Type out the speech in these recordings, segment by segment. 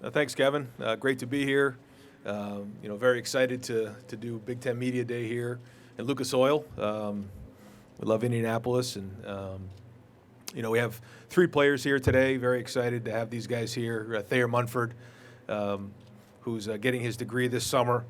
Thanks, Kevin. Great to be here. Very excited to do Big Ten Media Day here in Lucas Oil. We love Indianapolis, and we have three players here today. Very excited to have these guys here. Thayer Munford, who's getting his degree this summer.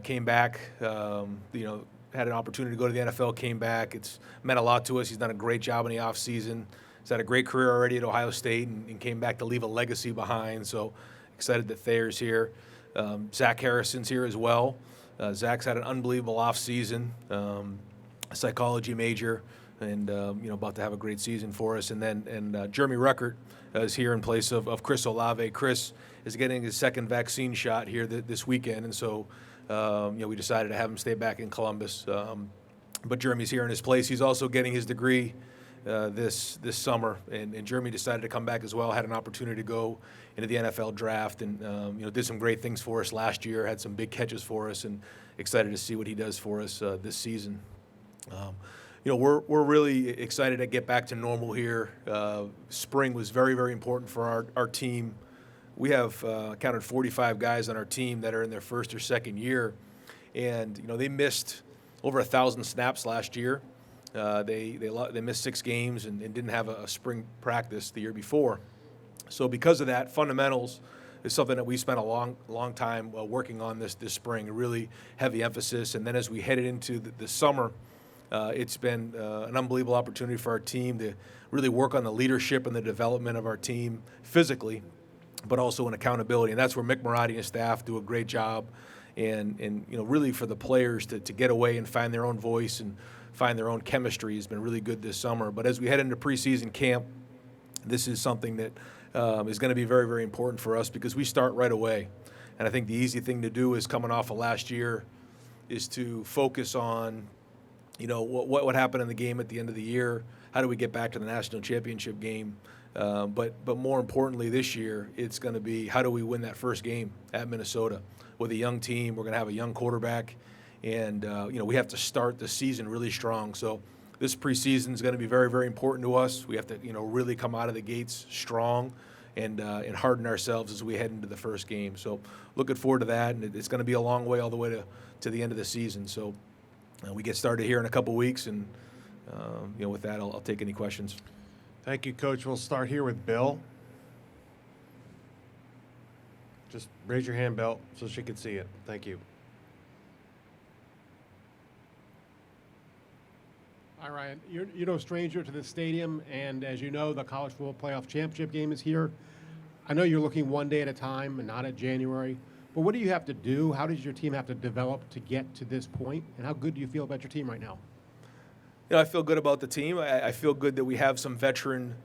Came back. Had an opportunity to go to the NFL. Came back. It's meant a lot to us. He's done a great job in the offseason. He's had a great career already at Ohio State and came back to leave a legacy behind. So excited that Thayer's here. Zach Harrison's here as well. Zach's had an unbelievable offseason, a psychology major, and about to have a great season for us. And Jeremy Ruckert is here in place of Chris Olave. Chris is getting his second vaccine shot here this weekend, and so we decided to have him stay back in Columbus. But Jeremy's here in his place. He's also getting his degree this summer, and Jeremy decided to come back as well. Had an opportunity to go into the NFL draft, and did some great things for us last year. Had some big catches for us, and excited to see what he does for us this season. We're really excited to get back to normal here. Spring was very, very important for our team. We have counted 45 guys on our team that are in their first or second year, and they missed over 1,000 snaps last year. They missed 6 games and didn't have a spring practice the year before. So because of that, fundamentals is something that we spent a long time working on this spring, a really heavy emphasis. And then as we headed into the summer, it's been an unbelievable opportunity for our team to really work on the leadership and the development of our team physically, but also in accountability. And that's where Mick Marotti and his staff do a great job. And really for the players to get away and find their own voice and find their own chemistry has been really good this summer. But as we head into preseason camp, this is something that is going to be very, very important for us because we start right away. And I think the easy thing to do is coming off of last year is to focus on, what happened in the game at the end of the year. How do we get back to the national championship game? But more importantly this year, it's going to be how do we win that first game at Minnesota with a young team. We're going to have a young quarterback. And, we have to start the season really strong. So this preseason is going to be very, very important to us. We have to, really come out of the gates strong and harden ourselves as we head into the first game. So looking forward to that. And it's going to be a long way all the way to the end of the season. So we get started here in a couple weeks. And, with that, I'll take any questions. Thank you, Coach. We'll start here with Bill. Just raise your hand, Bill, so she can see it. Thank you. Hi, Ryan. You're no stranger to this stadium, and as you know, the College Football Playoff Championship game is here. I know you're looking one day at a time and not at January, but what do you have to do? How does your team have to develop to get to this point, and how good do you feel about your team right now? I feel good about the team. I feel good that we have some veteran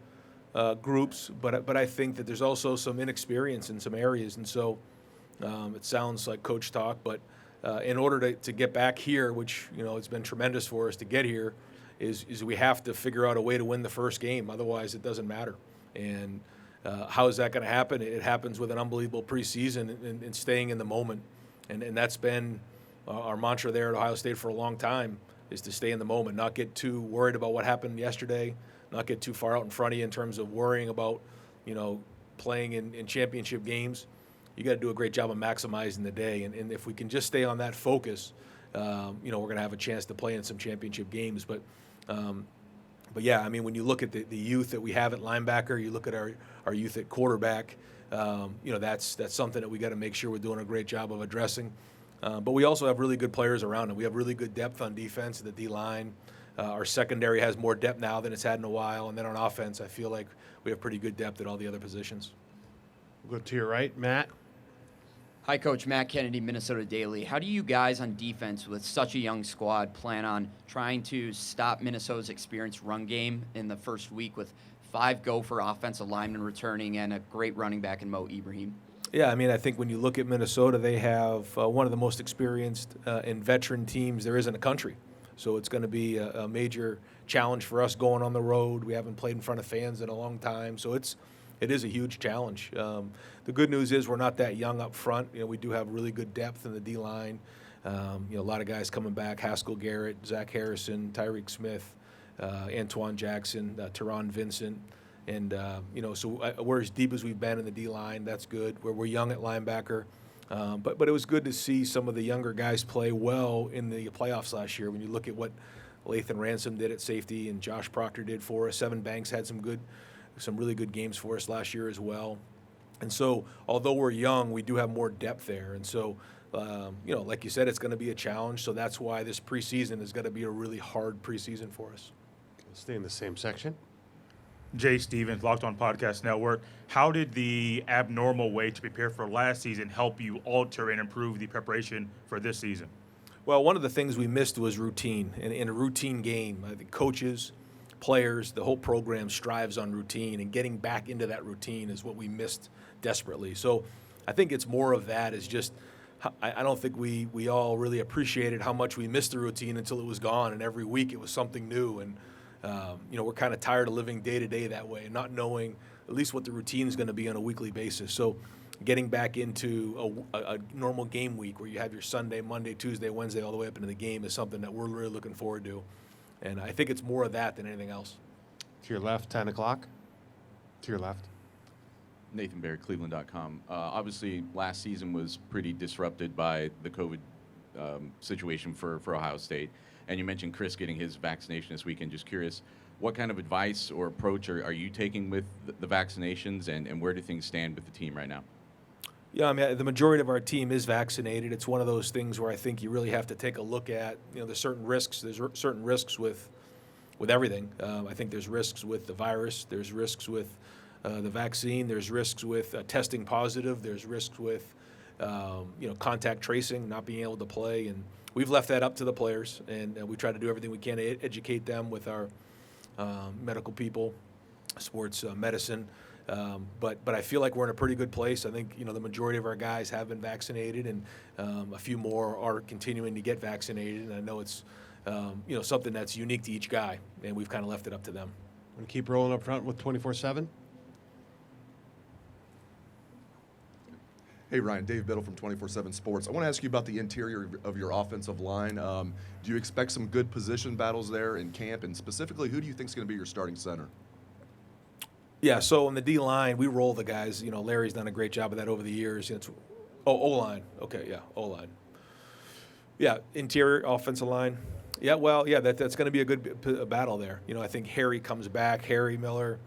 groups, but I think that there's also some inexperience in some areas, and so it sounds like coach talk, but in order to get back here, which it's been tremendous for us to get here, is we have to figure out a way to win the first game. Otherwise, it doesn't matter. And how is that going to happen? It happens with an unbelievable preseason and staying in the moment. And that's been our mantra there at Ohio State for a long time, is to stay in the moment, not get too worried about what happened yesterday, not get too far out in front of you in terms of worrying about, playing in championship games. You got to do a great job of maximizing the day. And if we can just stay on that focus, we're going to have a chance to play in some championship games. But yeah, when you look at the youth that we have at linebacker, you look at our youth at quarterback, that's something that we got to make sure we're doing a great job of addressing. But we also have really good players around it. We have really good depth on defense, the D-line. Our secondary has more depth now than it's had in a while. And then on offense, I feel like we have pretty good depth at all the other positions. We'll go to your right, Matt. Hi, Coach. Matt Kennedy, Minnesota Daily. How do you guys on defense with such a young squad plan on trying to stop Minnesota's experienced run game in the first week with 5 Gopher offensive linemen returning and a great running back in Mo Ibrahim? Yeah, I think when you look at Minnesota, they have one of the most experienced and veteran teams there is in the country. So it's going to be a major challenge for us going on the road. We haven't played in front of fans in a long time, so it is a huge challenge. The good news is we're not that young up front. We do have really good depth in the D-line. A lot of guys coming back: Haskell Garrett, Zach Harrison, Tyreek Smith, Antoine Jackson, Teron Vincent. And, so we're as deep as we've been in the D-line. That's good. We're young at linebacker. But it was good to see some of the younger guys play well in the playoffs last year. When you look at what Lathan Ransom did at safety and Josh Proctor did for us, Seven Banks had some really good games for us last year as well. And so, although we're young, we do have more depth there. And so, like you said, it's going to be a challenge. So that's why this preseason is going to be a really hard preseason for us. Stay in the same section. Jay Stevens, Locked On Podcast Network. How did the abnormal way to prepare for last season help you alter and improve the preparation for this season? Well, one of the things we missed was routine. In a routine game, I think coaches, players, the whole program strives on routine, and getting back into that routine is what we missed desperately. So I think it's more of that is just I don't think we all really appreciated how much we missed the routine until it was gone, and every week it was something new. And we're kind of tired of living day to day that way and not knowing at least what the routine is going to be on a weekly basis. So getting back into a normal game week where you have your Sunday, Monday, Tuesday, Wednesday, all the way up into the game is something that we're really looking forward to. And I think it's more of that than anything else. To your left, 10 o'clock. To your left. Nathan Baird, Cleveland.com. Obviously, last season was pretty disrupted by the COVID situation for Ohio State. And you mentioned Chris getting his vaccination this weekend. Just curious, what kind of advice or approach are you taking with the vaccinations, and where do things stand with the team right now? Yeah, I mean, the majority of our team is vaccinated. It's one of those things where I think you really have to take a look at, there's certain risks. There's certain risks with everything. I think there's risks with the virus. There's risks with the vaccine. There's risks with testing positive. There's risks with, contact tracing, not being able to play. And we've left that up to the players, and we try to do everything we can to educate them with our medical people, sports medicine. But I feel like we're in a pretty good place. I think, the majority of our guys have been vaccinated, and a few more are continuing to get vaccinated. And I know it's, something that's unique to each guy, and we've kind of left it up to them. And keep rolling up front with 24/7. Hey, Ryan, Dave Biddle from 24/7 Sports. I want to ask you about the interior of your offensive line. Do you expect some good position battles there in camp? And specifically, who do you think is going to be your starting center? Yeah, so in the D-line, we roll the guys. Larry's done a great job of that over the years. O-line. Okay, yeah, O-line. Yeah, interior offensive line. Yeah, well, yeah, that's going to be a good battle there. I think Harry comes back. Harry Miller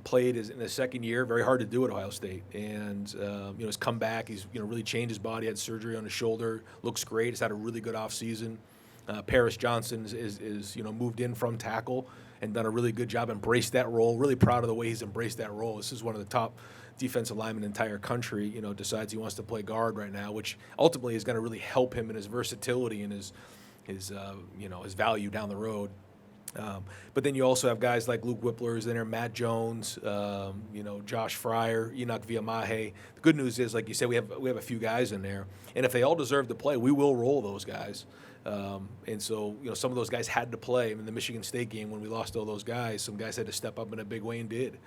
played in his second year. Very hard to do at Ohio State. And, has come back. He's, really changed his body, had surgery on his shoulder. Looks great. He's had a really good offseason. Paris Johnson is moved in from tackle and done a really good job, embraced that role. Really proud of the way he's embraced that role. This is one of the top defensive linemen in the entire country, decides he wants to play guard right now, which ultimately is going to really help him in his versatility and his value down the road. But then you also have guys like Luke Whippler is in there, Matt Jones, Josh Fryer, Enoch Viamahe. The good news is, like you said, we have a few guys in there, and if they all deserve to play, we will roll those guys. And so, some of those guys had to play. In the Michigan State game, when we lost all those guys, some guys had to step up in a big way and did.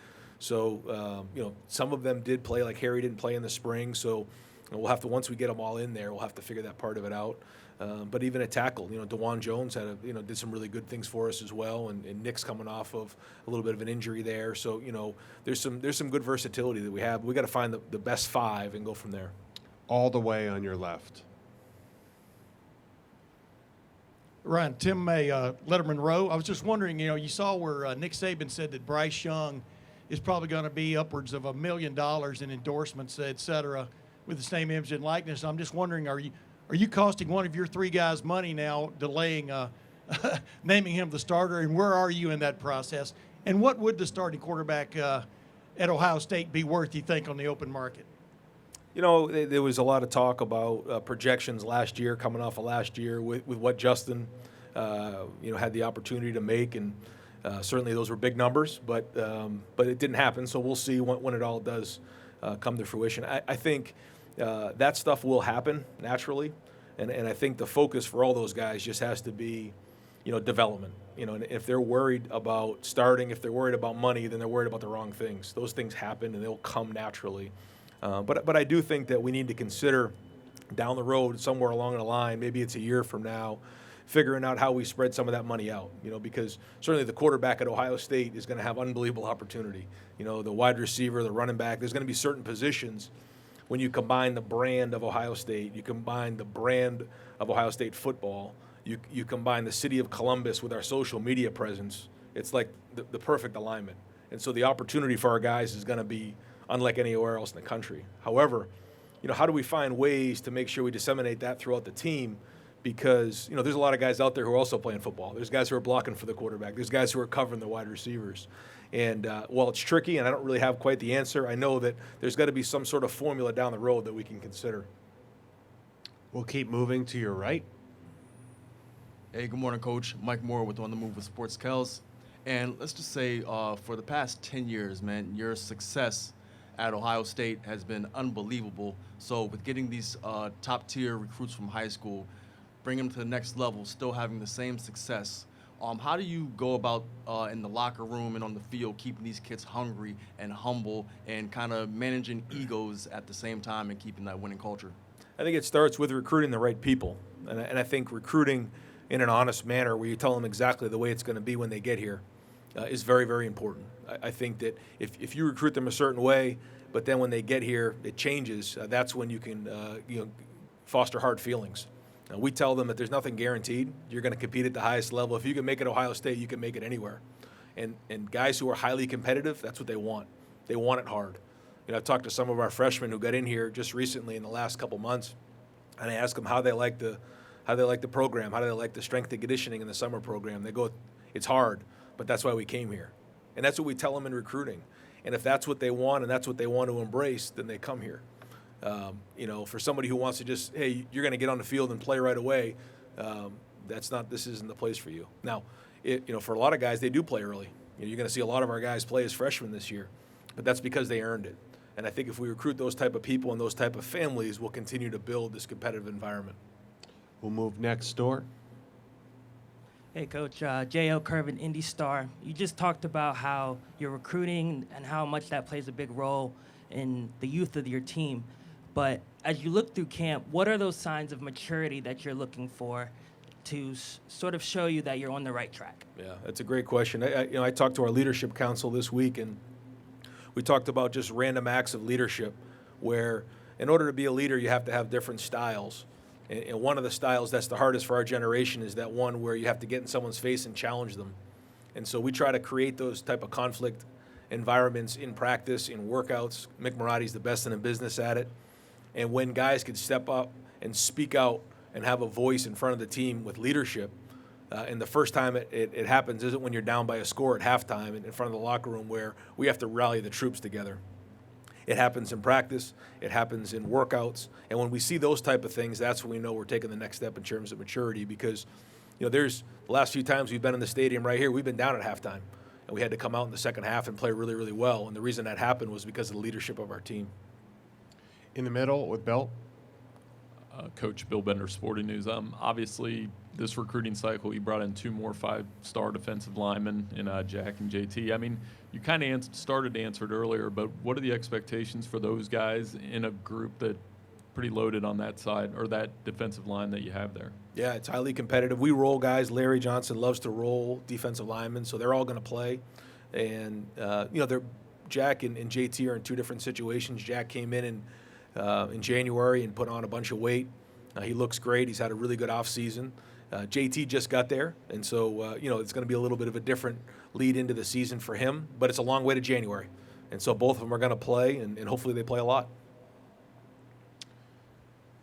So, some of them did play, like Harry didn't play in the spring. So we'll have to, once we get them all in there, we'll have to figure that part of it out. But even at tackle, DeJuan Jones did some really good things for us as well, and Nick's coming off of a little bit of an injury there. So there's some good versatility that we have. We got to find the best five and go from there. All the way on your left. Ryan, Tim May, Letterman Row. I was just wondering, you saw where Nick Saban said that Bryce Young is probably going to be upwards of $1 million in endorsements, et cetera, with the same image and likeness. I'm just wondering, are you costing one of your three guys money now, delaying naming him the starter, and where are you in that process? And what would the starting quarterback at Ohio State be worth, you think, on the open market? There was a lot of talk about projections last year, coming off of last year with what Justin, had the opportunity to make, and certainly those were big numbers, but it didn't happen. So we'll see when it all does come to fruition. I think that stuff will happen naturally, and I think the focus for all those guys just has to be, development. And if they're worried about starting, if they're worried about money, then they're worried about the wrong things. Those things happen, and they'll come naturally. But I do think that we need to consider down the road, somewhere along the line, maybe it's a year from now, figuring out how we spread some of that money out, because certainly the quarterback at Ohio State is going to have unbelievable opportunity. The wide receiver, the running back, there's going to be certain positions when you combine the brand of Ohio State, you combine the brand of Ohio State football, you combine the city of Columbus with our social media presence, it's like the perfect alignment. And so the opportunity for our guys is going to be unlike anywhere else in the country. However, how do we find ways to make sure we disseminate that throughout the team? Because, there's a lot of guys out there who are also playing football. There's guys who are blocking for the quarterback. There's guys who are covering the wide receivers. And while it's tricky and I don't really have quite the answer, I know that there's got to be some sort of formula down the road that we can consider. We'll keep moving to your right. Hey, good morning, Coach. Mike Moore with On the Move with Sports Kells. And let's just say for the past 10 years, man, your success at Ohio State has been unbelievable. So with getting these top-tier recruits from high school, bringing them to the next level, still having the same success, how do you go about in the locker room and on the field keeping these kids hungry and humble and kind of managing egos at the same time and keeping that winning culture? I think it starts with recruiting the right people. And I think recruiting in an honest manner where you tell them exactly the way it's going to be when they get here is very, very important. I think that if you recruit them a certain way, but then when they get here, it changes, that's when you can foster hard feelings. We tell them that there's nothing guaranteed. You're going to compete at the highest level. If you can make it Ohio State, you can make it anywhere. And guys who are highly competitive, that's what they want. They want it hard. I've talked to some of our freshmen who got in here just recently in the last couple months, and I ask them how they like the program, how do they like the strength and conditioning in the summer program. They go, it's hard, but that's why we came here. And that's what we tell them in recruiting. And if that's what they want and that's what they want to embrace, then they come here. For somebody who wants to just, hey, you're going to get on the field and play right away, this isn't the place for you. Now, for a lot of guys, they do play early. You're going to see a lot of our guys play as freshmen this year, but that's because they earned it. And I think if we recruit those type of people and those type of families, we'll continue to build this competitive environment. We'll move next door. Hey, Coach. J.L. Curvin, Indy Star. You just talked about how you're recruiting and how much that plays a big role in the youth of your team. But as you look through camp, what are those signs of maturity that you're looking for to sort of show you that you're on the right track? Yeah, that's a great question. I talked to our leadership council this week, and we talked about just random acts of leadership where in order to be a leader, you have to have different styles. And one of the styles that's the hardest for our generation is that one where you have to get in someone's face and challenge them. And so we try to create those type of conflict environments in practice, in workouts. Mick Marotti's the best in the business at it. And when guys can step up and speak out and have a voice in front of the team with leadership, and the first time it happens isn't when you're down by a score at halftime in front of the locker room where we have to rally the troops together. It happens in practice. It happens in workouts. And when we see those type of things, that's when we know we're taking the next step in terms of maturity because, there's the last few times we've been in the stadium right here, we've been down at halftime. And we had to come out in the second half and play really, really well. And the reason that happened was because of the leadership of our team. In the middle with Belt. Coach Bill Bender, Sporting News. Obviously, this recruiting cycle, you brought in 2 more 5-star defensive linemen in Jack and JT. I mean, you kind of started to answer it earlier, but what are the expectations for those guys in a group that pretty loaded on that side or that defensive line that you have there? Yeah, it's highly competitive. We roll guys. Larry Johnson loves to roll defensive linemen, so they're all going to play. And, Jack and JT are in 2 different situations. Jack came in January and put on a bunch of weight. He looks great. He's had a really good offseason. JT just got there, and so, it's going to be a little bit of a different lead into the season for him, but it's a long way to January. And so both of them are going to play, and hopefully they play a lot.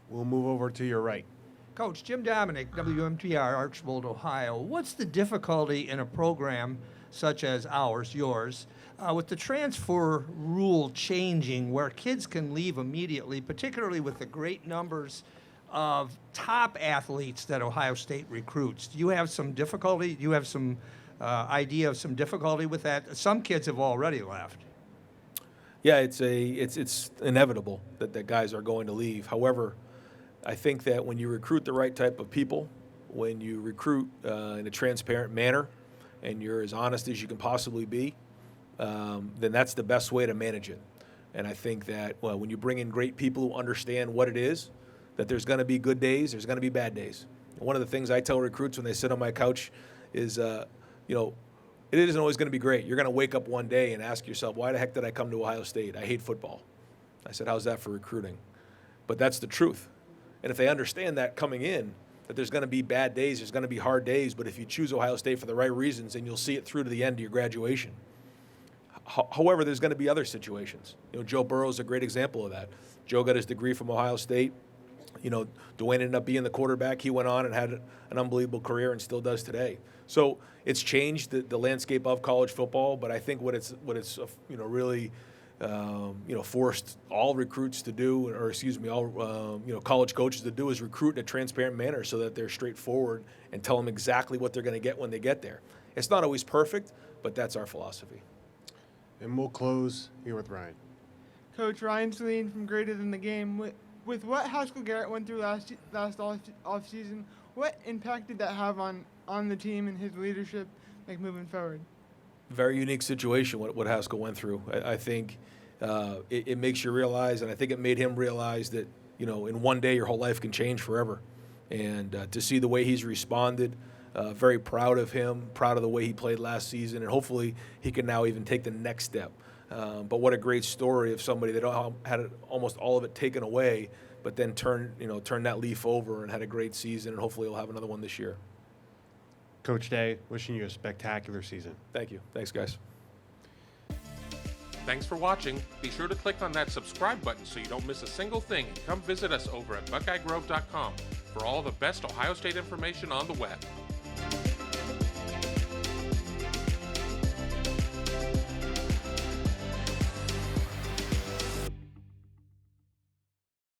We'll move over to your right. Coach, Jim Dominic, WMTR, Archbold, Ohio. What's the difficulty in a program such as ours, yours, with the transfer rule changing where kids can leave immediately, particularly with the great numbers of top athletes that Ohio State recruits? Do you have some difficulty? Do you have some idea of some difficulty with that? Some kids have already left. Yeah, it's inevitable that guys are going to leave. However, I think that when you recruit the right type of people, when you recruit in a transparent manner, and you're as honest as you can possibly be, then that's the best way to manage it. And I think that when you bring in great people who understand what it is, that there's going to be good days, there's going to be bad days. One of the things I tell recruits when they sit on my couch is, you know, it isn't always going to be great. You're going to wake up one day and ask yourself, why the heck did I come to Ohio State? I hate football. I said, how's that for recruiting? But that's the truth. And if they understand that coming in, that there's going to be bad days, there's going to be hard days, but if you choose Ohio State for the right reasons, then you'll see it through to the end of your graduation. However, there's going to be other situations. You know, Joe Burrow's a great example of that. Joe got his degree from Ohio State. You know, Dwayne ended up being the quarterback. He went on and had an unbelievable career and still does today. So it's changed the landscape of college football, but I think what it's you know, really you know, forced all recruits to do, or excuse me, all you know, college coaches to do, is recruit in a transparent manner so that they're straightforward and tell them exactly what they're going to get when they get there. It's not always perfect, but that's our philosophy. And we'll close here with Ryan. Coach Ryan Saline from Greater Than the Game. With what Haskell Garrett went through last offseason, what impact did that have on the team and his leadership, like, moving forward? Very unique situation what Haskell went through. I think it makes you realize, and I think it made him realize that, you know, in one day your whole life can change forever. And to see the way he's responded, very proud of him, proud of the way he played last season, and hopefully he can now even take the next step. But what a great story of somebody that had almost all of it taken away, but then turned that leaf over and had a great season, and hopefully he'll have another one this year. Coach Day, wishing you a spectacular season. Thank you. Thanks, guys. Thanks for watching. Be sure to click on that subscribe button so you don't miss a single thing, and come visit us over at BuckeyeGrove.com for all the best Ohio State information on the web.